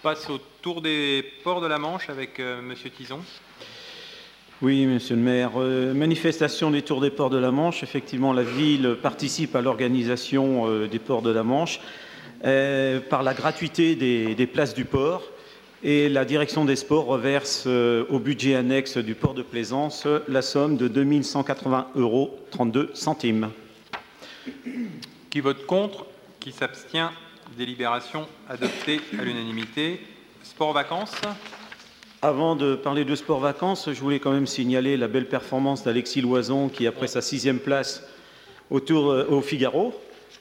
passe au tour des ports de la Manche avec Monsieur Tison. Oui, monsieur le maire. Manifestation des Tours des ports de la Manche. Effectivement, la ville participe à l'organisation des ports de la Manche par la gratuité des places du port. Et la direction des sports reverse au budget annexe du port de Plaisance la somme de 2 180,32 €. Qui vote contre? Qui s'abstient? Délibération adoptée à l'unanimité. Sport-vacances. Avant de parler de sport-vacances, je voulais quand même signaler la belle performance d'Alexis Loison qui, après sa 6e place au Figaro,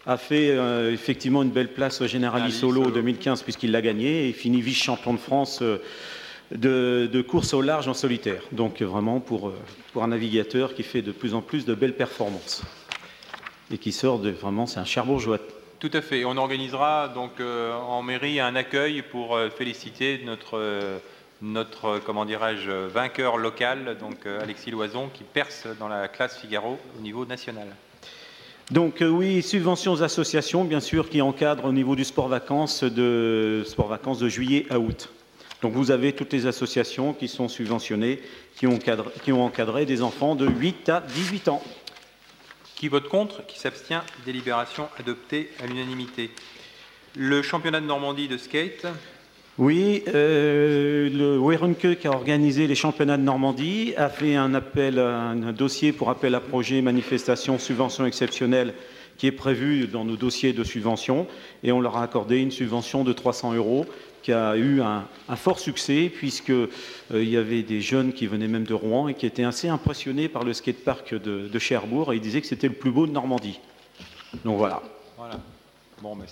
a fait effectivement une belle place au Generali Solo 2015 puisqu'il l'a gagné et finit vice-champion de France de course au large en solitaire. Donc vraiment pour un navigateur qui fait de plus en plus de belles performances et qui sort de vraiment, c'est un Cherbourgeois. Tout à fait. On organisera donc en mairie un accueil pour féliciter notre comment dirais-je, vainqueur local, donc Alexis Loison, qui perce dans la classe Figaro au niveau national. Donc oui, subventions aux associations, bien sûr, qui encadrent au niveau du sport-vacances de juillet à août. Donc vous avez toutes les associations qui sont subventionnées, qui ont encadré des enfants de 8 à 18 ans. Qui vote contre? Qui s'abstient? Délibération adoptée à l'unanimité. Le championnat de Normandie de skate. Oui, le Werenke qui a organisé les championnats de Normandie a fait un dossier pour appel à projet, manifestation, subvention exceptionnelle qui est prévu dans nos dossiers de subvention et on leur a accordé une subvention de 300 € qui a eu un fort succès puisqu'il y avait des jeunes qui venaient même de Rouen et qui étaient assez impressionnés par le skatepark de Cherbourg et ils disaient que c'était le plus beau de Normandie. Donc voilà. Voilà. Bon, mais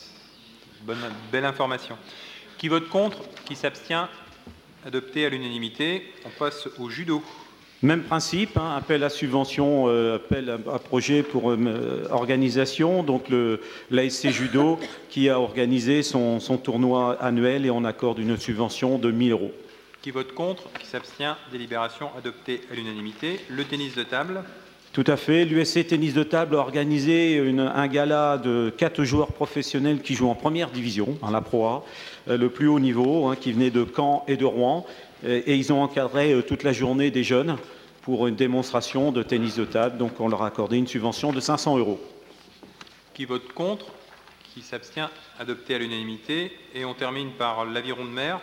belle information. Qui vote contre? Qui s'abstient? Adopté à l'unanimité. On passe au judo. Même principe, appel à subvention, appel à projet pour organisation. Donc l'ASC Judo qui a organisé son tournoi annuel et on accorde une subvention de 1 000 €. Qui vote contre? Qui s'abstient? Délibération adoptée à l'unanimité. Le tennis de table. Tout à fait. L'USC Tennis de Table a organisé un gala de 4 joueurs professionnels qui jouent en première division, la Pro A, le plus haut niveau, qui venait de Caen et de Rouen. Et ils ont encadré toute la journée des jeunes pour une démonstration de tennis de table. Donc on leur a accordé une subvention de 500 €. Qui vote contre? Qui s'abstient? Adopté à l'unanimité. Et on termine par l'aviron de mer.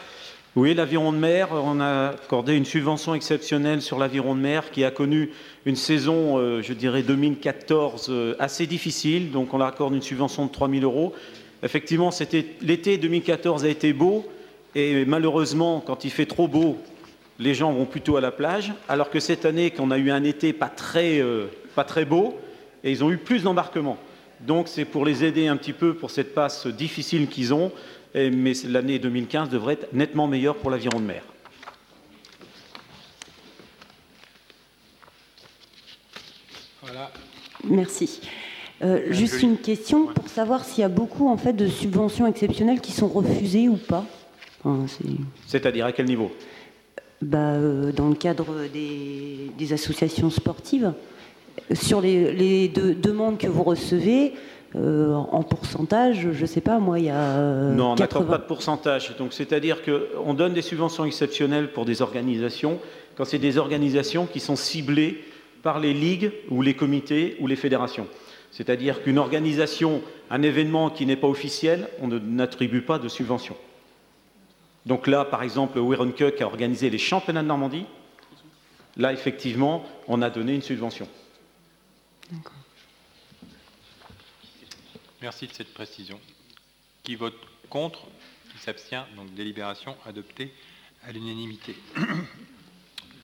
Oui, l'aviron de mer, on a accordé une subvention exceptionnelle sur l'aviron de mer qui a connu une saison, je dirais 2014, assez difficile. Donc on leur accorde une subvention de 3 000 €. Effectivement, l'été 2014 a été beau et malheureusement, quand il fait trop beau, les gens vont plutôt à la plage. Alors que cette année, qu'on a eu un été pas très beau, et ils ont eu plus d'embarquements. Donc c'est pour les aider un petit peu pour cette passe difficile qu'ils ont. Mais l'année 2015 devrait être nettement meilleure pour l'aviron de mer. Voilà. Merci. Juste une question pour savoir s'il y a beaucoup en fait, de subventions exceptionnelles qui sont refusées ou pas. C'est-à-dire à quel niveau? Dans le cadre des associations sportives, sur les demandes que vous recevez, en pourcentage, je ne sais pas, moi, il y a... Non, on n'accorde pas de pourcentage. Donc, c'est-à-dire qu'on donne des subventions exceptionnelles pour des organisations, quand c'est des organisations qui sont ciblées par les ligues ou les comités ou les fédérations. C'est-à-dire qu'une organisation, un événement qui n'est pas officiel, on n'attribue pas de subvention. Donc là, par exemple, Werenke qui a organisé les championnats de Normandie, là, effectivement, on a donné une subvention. D'accord. Merci de cette précision. Qui vote contre? Qui s'abstient? Donc délibération adoptée à l'unanimité.